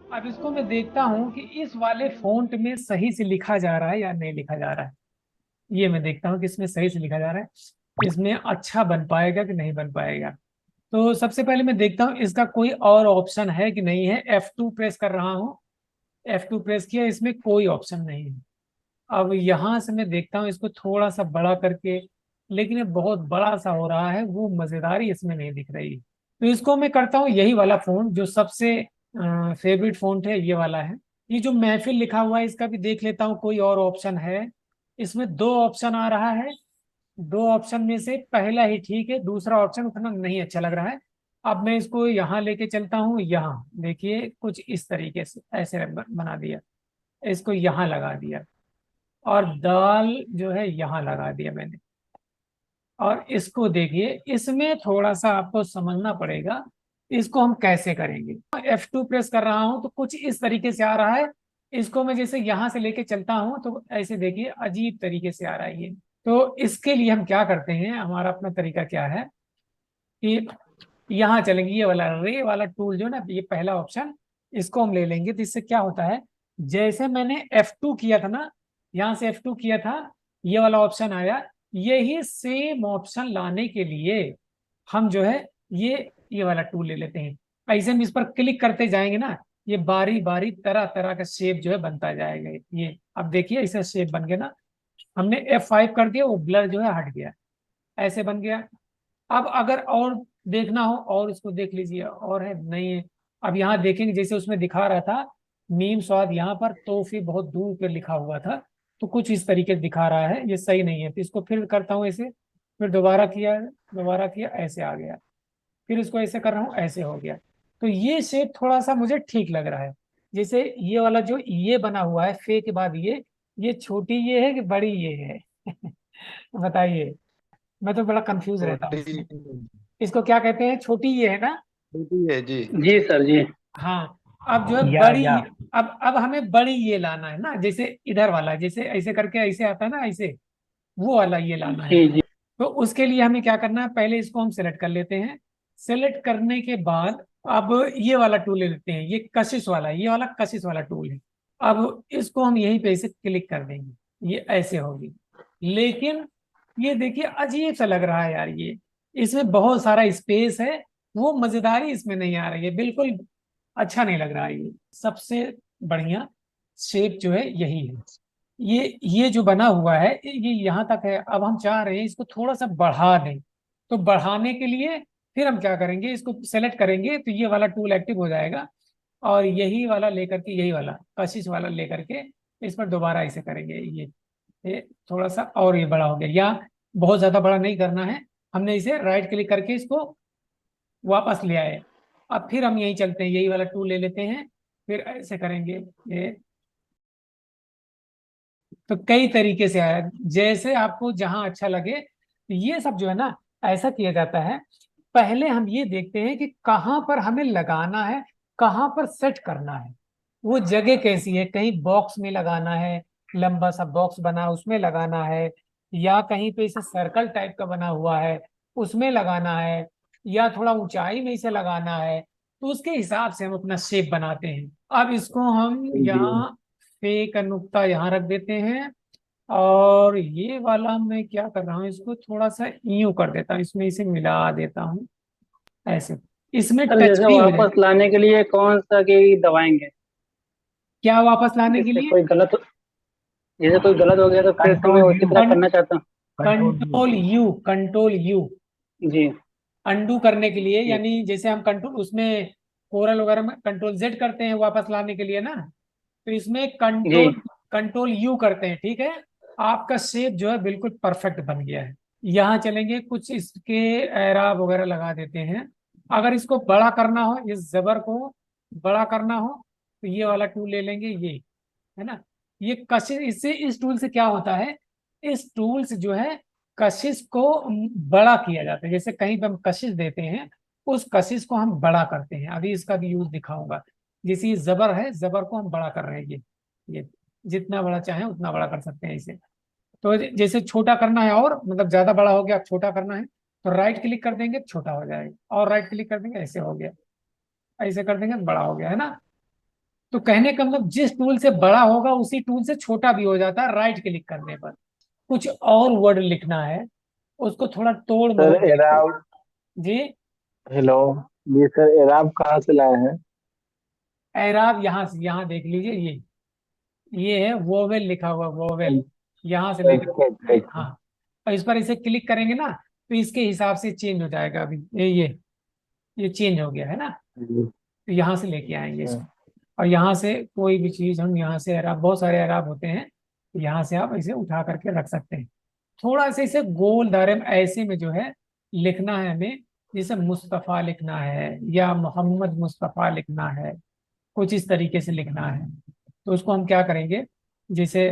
अब इसको मैं देखता हूँ कि इस वाले फॉन्ट में सही से लिखा जा रहा है या नहीं लिखा जा रहा है। ये मैं देखता हूँ कि इसमें सही से लिखा जा रहा है, इसमें अच्छा बन पाएगा कि नहीं बन पाएगा। तो सबसे पहले मैं देखता हूँ इसका कोई और ऑप्शन है कि नहीं है। F2 प्रेस कर रहा हूँ, F2 प्रेस किया, इसमें कोई ऑप्शन नहीं है। अब यहां से मैं देखता हूँ इसको थोड़ा सा बड़ा करके, लेकिन ये बहुत बड़ा सा हो रहा है, वो मजेदारी इसमें नहीं दिख रही। तो इसको मैं करता हूँ यही वाला फोन जो सबसे फेवरेट फोन है, ये वाला है। ये जो महफिल लिखा हुआ है इसका भी देख लेता हूँ कोई और ऑप्शन है। इसमें दो ऑप्शन आ रहा है, दो ऑप्शन में से पहला ही ठीक है, दूसरा ऑप्शन उतना नहीं अच्छा लग रहा है। अब मैं इसको यहाँ लेके चलता हूँ, यहाँ देखिए कुछ इस तरीके से ऐसे बना दिया, इसको यहाँ लगा दिया, और दाल जो है यहाँ लगा दिया मैंने। और इसको देखिए, इसमें थोड़ा सा आपको समझना पड़ेगा इसको हम कैसे करेंगे। F2 प्रेस कर रहा हूं तो कुछ इस तरीके से आ रहा है। इसको मैं जैसे यहां से लेके चलता हूं तो ऐसे देखिए अजीब तरीके से आ रहा है ये। तो इसके लिए हम क्या करते हैं, हमारा अपना तरीका क्या है कि यहाँ चलेंगे, ये वाला रे वाला टूल जो ना, ये पहला ऑप्शन, इसको हम ले लेंगे। तो इससे क्या होता है, जैसे मैंने F2 किया था ना, यहाँ से F2 किया था, ये वाला ऑप्शन आया। यही सेम ऑप्शन लाने के लिए हम जो है ये वाला टूल ले लेते हैं। ऐसे हम इस पर क्लिक करते जाएंगे ना, ये बारी बारी तरह तरह का शेप जो है बनता जाएगा। ये अब देखिए ऐसा शेप बन गया ना, हमने F5 कर दिया, वो ब्लर जो है हट गया, ऐसे बन गया। अब अगर और देखना हो और इसको देख लीजिए, और है नहीं है। अब यहाँ देखेंगे जैसे उसमें दिखा रहा था मीम स्वाद, यहाँ पर तो फिर बहुत दूर पे लिखा हुआ था, तो कुछ इस तरीके से दिखा रहा है, ये सही नहीं है। तो इसको फिर करता हूँ ऐसे, फिर दोबारा किया ऐसे आ गया, फिर इसको ऐसे कर रहा हूँ ऐसे हो गया। तो ये शेप थोड़ा सा मुझे ठीक लग रहा है। जैसे ये वाला जो ये बना हुआ है फे के बाद ये छोटी ये है कि बड़ी ये है बताइए, मैं तो बड़ा कंफ्यूज रहता हूँ छोटी इसमें। इसको क्या कहते हैं, छोटी ये है ना? छोटी है जी। जी सर जी। हाँ। अब जो है या बड़ी, अब हमें बड़ी ये लाना है ना, जैसे इधर वाला, जैसे ऐसे करके ऐसे आता है ना ऐसे, वो वाला ये लाना है। जी जी। तो उसके लिए हमें क्या करना है, पहले इसको हम सेलेक्ट कर लेते हैं। सेलेक्ट करने के बाद अब ये वाला टूल ले लेते हैं, ये कशिश वाला, ये वाला कशिश वाला टूल है। अब इसको हम यहीं पे ऐसे क्लिक कर देंगे, ये ऐसे होगी। लेकिन ये देखिए अजीब सा लग रहा है यार ये, इसमें बहुत सारा स्पेस है, वो मजेदारी इसमें नहीं आ रही है बिल्कुल, अच्छा नहीं लग रहा है ये। सबसे बढ़िया शेप जो है यही है, ये जो बना हुआ है ये यहाँ तक है। अब हम चाह रहे हैं इसको थोड़ा सा बढ़ा दें, तो बढ़ाने के लिए फिर हम क्या करेंगे, इसको सेलेक्ट करेंगे तो ये वाला टूल एक्टिव हो जाएगा, और यही वाला लेकर के, यही वाला कशिश वाला लेकर के इस पर दोबारा ऐसे करेंगे। ये थोड़ा सा और ये बड़ा हो गया, या बहुत ज्यादा बड़ा नहीं करना है, हमने इसे राइट क्लिक करके इसको वापस ले आए। अब फिर हम यही चलते हैं, यही वाला टूल ले लेते हैं, फिर ऐसे करेंगे ये। तो कई तरीके से आया, जैसे आपको जहां अच्छा लगे। ये सब जो है ना, ऐसा किया जाता है। पहले हम ये देखते हैं कि कहाँ पर हमें लगाना है, कहाँ पर सेट करना है, वो जगह कैसी है, कहीं बॉक्स में लगाना है, लंबा सा बॉक्स बना उसमें लगाना है, या कहीं पे इसे सर्कल टाइप का बना हुआ है उसमें लगाना है, या थोड़ा ऊंचाई में इसे लगाना है। तो उसके हिसाब से हम अपना शेप बनाते हैं। अब इसको हम जी यहाँ पे का नुक्ता यहाँ रख देते हैं, और ये वाला मैं क्या कर रहा हूँ, इसको थोड़ा सा यूं कर देता हूँ, इसमें इसे मिला देता हूँ ऐसे, इसमें सर टच जैसे भी हो जाए। वापस लाने के लिए कौन सा की दबाएंगे? क्या वापस लाने के जैसे लिए? कोई गलत, जैसे कोई गलत हो गया तो फिर से मैं कंट्रोल उसी यू। तरह करना चाहता हूँ। Control you ji. अंडू करने के लिए, ठीक। यानी जैसे हम कंट्रोल उसमें कोरल वगैरह में कंट्रोल जेड करते हैं वापस लाने के लिए ना, तो इसमें जी। कंट्रोल यू करते हैं, ठीक है। आपका शेप जो है बिल्कुल परफेक्ट बन गया है। यहाँ चलेंगे, कुछ इसके एराब वगैरह लगा देते हैं। अगर इसको बड़ा करना हो, इस जबर को बड़ा करना हो, तो ये वाला टूल ले लेंगे, ये है ना। ये कशिश, इससे इस टूल से क्या होता है, इस टूल से जो है कशिश को बड़ा किया जाता है। जैसे कहीं पे हम कशिश देते हैं, उस कशिश को हम बड़ा करते हैं। अभी इसका भी यूज दिखाऊंगा। जैसे ये जबर है, जबर को हम बड़ा कर रहे हैं, ये जितना बड़ा चाहे उतना बड़ा कर सकते हैं इसे। तो जैसे छोटा करना है, और मतलब ज्यादा बड़ा हो गया, अब छोटा करना है तो राइट क्लिक कर देंगे छोटा हो जाएगा, और राइट क्लिक कर देंगे ऐसे हो गया, ऐसे कर देंगे बड़ा हो गया, है ना। तो कहने का मतलब जिस टूल से बड़ा होगा उसी टूल से छोटा भी हो जाता है राइट क्लिक करने पर। कुछ और वर्ड लिखना है, उसको थोड़ा तोड़ सर मोड़ के। एराब। जी। हेलो। जी सर, एराब कहाँ से लाए हैं? एराब यहाँ से, यहाँ देख लीजिए, ये है वोवेल लिखा हुआ, वोवेल। यहाँ से लेकर अच्छा अच्छा अच्छा। हाँ, और इस पर इसे क्लिक करेंगे ना, तो इसके हिसाब से चेंज हो जाएगा। अभी ये चेंज हो गया है ना। जी। तो यहाँ से लेके आएंगे अच्छा। इसको, और यहाँ से कोई भी चीज हम यहाँ से एराब, बहुत सारे एराब होते हैं, तो यहाँ से आप इसे उठा करके रख सकते हैं। थोड़ा सा इसे गोल दायरे में ऐसे में जो है लिखना है हमें। जैसे मुस्तफ़ा लिखना है या मोहम्मद मुस्तफ़ा लिखना है, कुछ इस तरीके से लिखना है। तो उसको हम क्या करेंगे, जैसे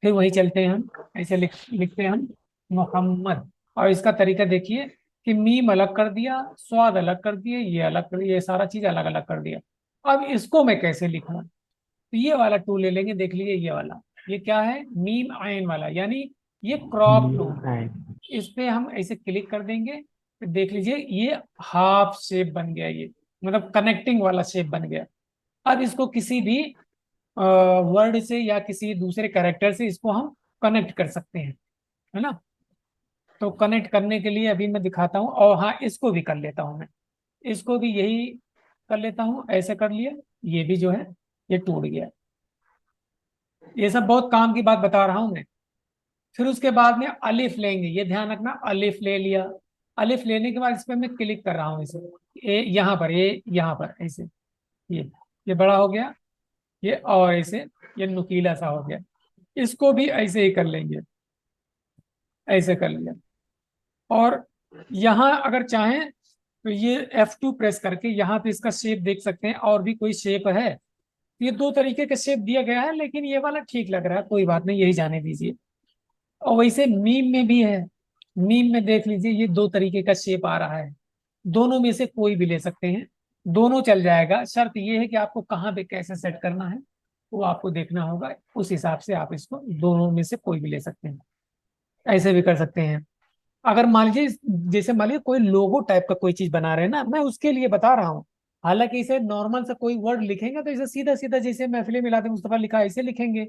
फिर वही चलते हैं हम, ऐसे लिखते हैं हम मोहम्मद। और इसका तरीका देखिए कि मीम अलग कर दिया, स्वाद अलग कर दिए, ये अलग कर दिया, ये सारा चीज अलग अलग कर दिया। अब इसको मैं कैसे लिखूं, तो ये वाला टूल ले लेंगे, देख लीजिए ये वाला। ये क्या है, मीम आयन वाला, यानी ये क्रॉप टूल। इस पे हम ऐसे क्लिक कर देंगे, तो देख लीजिए ये हाफ शेप बन गया, ये मतलब कनेक्टिंग वाला शेप बन गया। अब इसको किसी भी वर्ड से या किसी दूसरे कैरेक्टर से इसको हम कनेक्ट कर सकते हैं, है ना। तो कनेक्ट करने के लिए अभी मैं दिखाता हूँ, और हाँ इसको भी कर लेता हूँ मैं, इसको भी यही कर लेता हूँ, ऐसे कर लिया। ये भी जो है ये टूट गया। ये सब बहुत काम की बात बता रहा हूँ मैं। फिर उसके बाद में अलिफ लेंगे, ये ध्यान रखना, अलिफ ले लिया। अलिफ लेने के बाद इस पर मैं क्लिक कर रहा हूँ इसे, यहाँ पर, ये यहाँ पर ऐसे, ये बड़ा हो गया, ये और ऐसे ये नुकीला सा हो गया। इसको भी ऐसे ही कर लेंगे, ऐसे कर लिया। और यहाँ अगर चाहें तो ये F2 प्रेस करके यहाँ पे इसका शेप देख सकते हैं, और भी कोई शेप है। ये दो तरीके का शेप दिया गया है, लेकिन ये वाला ठीक लग रहा है, कोई बात नहीं, यही जाने दीजिए। और वैसे मीम में भी है, मीम में देख लीजिए ये दो तरीके का शेप आ रहा है। दोनों में से कोई भी ले सकते हैं, दोनों चल जाएगा। शर्त ये है कि आपको कहाँ पे कैसे सेट करना है वो आपको देखना होगा, उस हिसाब से आप इसको दोनों में से कोई भी ले सकते हैं। ऐसे भी कर सकते हैं। अगर मान लीजिए, जैसे मान लीजिए कोई लोगो टाइप का कोई चीज बना रहे हैं ना, मैं उसके लिए बता रहा हूँ। हालांकि इसे नॉर्मल से कोई वर्ड लिखेंगे तो इसे सीधा सीधा जैसे महफिल मिलाते मुस्तफा लिखा है ऐसे लिखेंगे,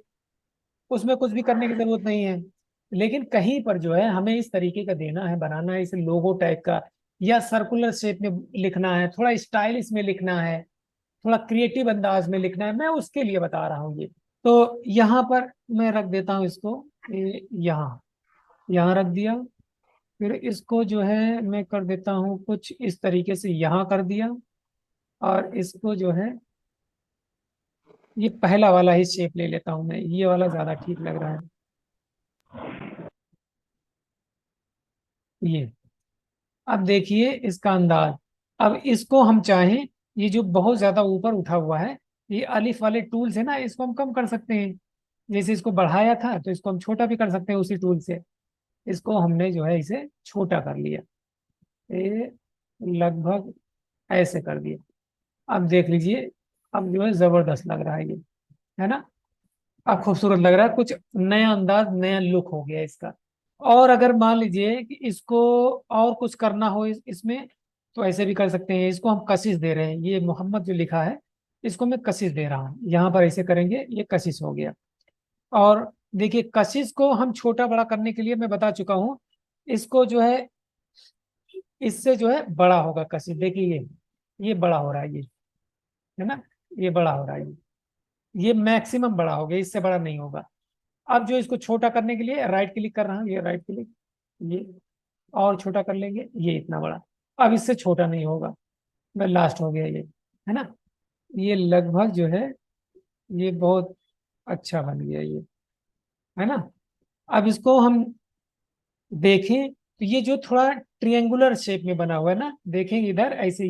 उसमें कुछ भी करने की जरूरत नहीं है। लेकिन कहीं पर जो है हमें इस तरीके का देना है, बनाना है इसे लोगो टाइप का, या सर्कुलर शेप में लिखना है, थोड़ा स्टाइलिश में लिखना है, थोड़ा क्रिएटिव अंदाज में लिखना है, मैं उसके लिए बता रहा हूँ ये। तो यहाँ पर मैं रख देता हूँ इसको, यहाँ, यहाँ रख दिया। फिर इसको जो है मैं कर देता हूँ कुछ इस तरीके से, यहाँ कर दिया। और इसको जो है ये पहला वाला ही शेप ले लेता हूँ मैं, ये वाला ज्यादा ठीक लग रहा है, ये। अब देखिए इसका अंदाज। अब इसको हम चाहें, ये जो बहुत ज्यादा ऊपर उठा हुआ है, ये अलिफ वाले टूल से ना इसको हम कम कर सकते हैं। जैसे इसको बढ़ाया था तो इसको हम छोटा भी कर सकते हैं उसी टूल से। इसको हमने जो है इसे छोटा कर लिया, ये लगभग ऐसे कर दिया। अब देख लीजिए, अब जो है जबरदस्त लग रहा है ये, है ना। अब खूबसूरत लग रहा है, कुछ नया अंदाज, नया लुक हो गया इसका। और अगर मान लीजिए कि इसको और कुछ करना हो इसमें, तो ऐसे भी कर सकते हैं। इसको हम कशिश दे रहे हैं, ये मोहम्मद जो लिखा है इसको मैं कशिश दे रहा हूँ, यहाँ पर ऐसे करेंगे, ये कशिश हो गया। और देखिए कशिश को हम छोटा बड़ा करने के लिए मैं बता चुका हूँ, इसको जो है इससे जो है बड़ा होगा कशिश, देखिए ये बड़ा हो रहा है, ये है ना, ये बड़ा हो रहा है, ये मैक्सिमम बड़ा हो गया, इससे बड़ा नहीं होगा। अब जो इसको छोटा करने के लिए राइट क्लिक कर रहा हूँ, ये राइट क्लिक, ये और छोटा कर लेंगे, ये इतना बड़ा। अब इससे छोटा नहीं होगा, मैं लास्ट हो गया ये, है ना। ये लगभग जो है ये बहुत अच्छा बन गया ये, है ना। अब इसको हम देखें तो ये जो थोड़ा ट्रिएंगुलर शेप में बना हुआ है ना, देखेंगे इधर ऐसे,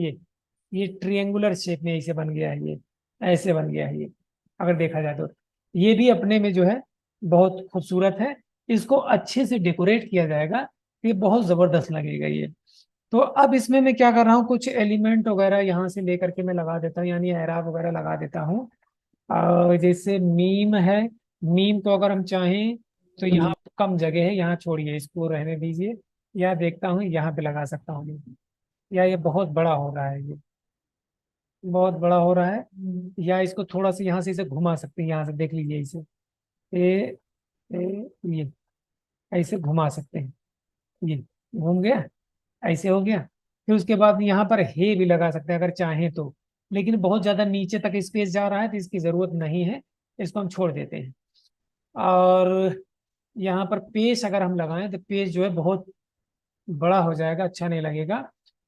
ये ट्रिएंगुलर शेप में ऐसे बन गया है, ये ऐसे बन गया है ये, अगर देखा जाए तो। ये भी अपने में जो है बहुत खूबसूरत है। इसको अच्छे से डेकोरेट किया जाएगा, ये बहुत जबरदस्त लगेगा ये। तो अब इसमें मैं क्या कर रहा हूँ, कुछ एलिमेंट वगैरह यहाँ से लेकर के मैं लगा देता हूँ, यानी एराब वगैरह लगा देता हूँ। और जैसे मीम है, मीम तो अगर हम चाहें तो यहाँ कम जगह है, यहाँ छोड़िए, इसको रहने दीजिए। या देखता हूँ यहाँ पे लगा सकता हूँ, या ये बहुत बड़ा हो रहा है, बहुत बड़ा हो रहा है। या इसको थोड़ा सा यहाँ से इसे घुमा सकते हैं, यहाँ से देख लीजिए इसे। ए, ये ऐसे घुमा सकते हैं, ये घूम गया, ऐसे हो गया। फिर उसके बाद यहाँ पर हे भी लगा सकते हैं अगर चाहें तो, लेकिन बहुत ज्यादा नीचे तक स्पेस जा रहा है तो इसकी जरूरत नहीं है, इसको हम छोड़ देते हैं। और यहाँ पर पेज अगर हम लगाएं तो पेज जो है बहुत बड़ा हो जाएगा, अच्छा नहीं लगेगा।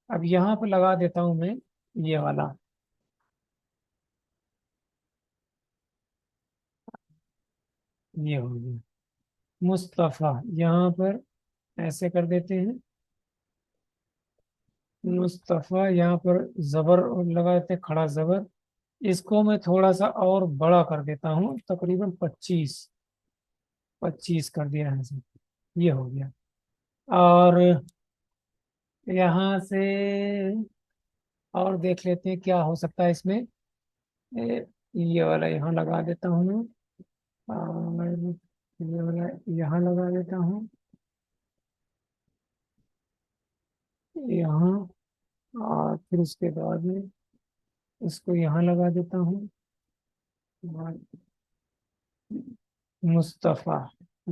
अब यहाँ पर लगा देता हूँ मैं ये वाला, ये हो गया मुस्तफा। यहाँ पर ऐसे कर देते हैं मुस्तफा, यहाँ पर जबर लगा देते हैं, खड़ा जबर। इसको मैं थोड़ा सा और बड़ा कर देता हूँ, तकरीबन 25 कर दिया है इसे। ये हो गया। और यहाँ से और देख लेते हैं क्या हो सकता है इसमें। ये वाला यहाँ लगा देता हूँ मैं, और ये वाला यहाँ लगा देता हूँ, यहाँ। और फिर उसके बाद में इसको यहाँ लगा देता हूँ, और मुस्तफ़ा।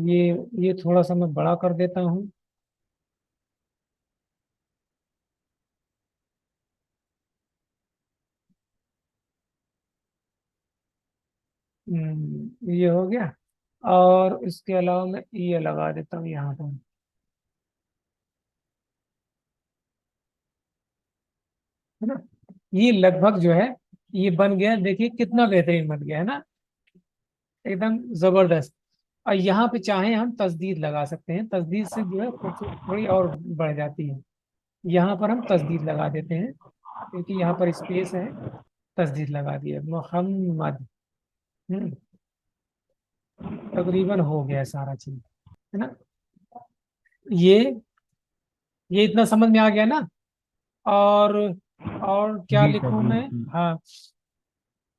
ये ये थोड़ा सा मैं बड़ा कर देता हूँ। ये हो गया। और इसके अलावा मैं ये लगा देता हूँ यहाँ पर, है ना। ये लगभग जो है ये बन गया, देखिए कितना बेहतरीन बन गया है ना, एकदम जबरदस्त। और यहाँ पे चाहे हम तस्दीर लगा सकते हैं, तस्दीर से जो है खूबसूरती थोड़ी और बढ़ जाती है। यहाँ पर हम तस्दीर लगा देते हैं क्योंकि यहाँ पर स्पेस है, तस्दीर लगा दिया मोहम्मद। हम्म, तकरीबन हो गया सारा चीज, है ना। ये ये इतना समझ में आ गया ना। और और क्या जी सर, लिखूं जी मैं। जी। हाँ,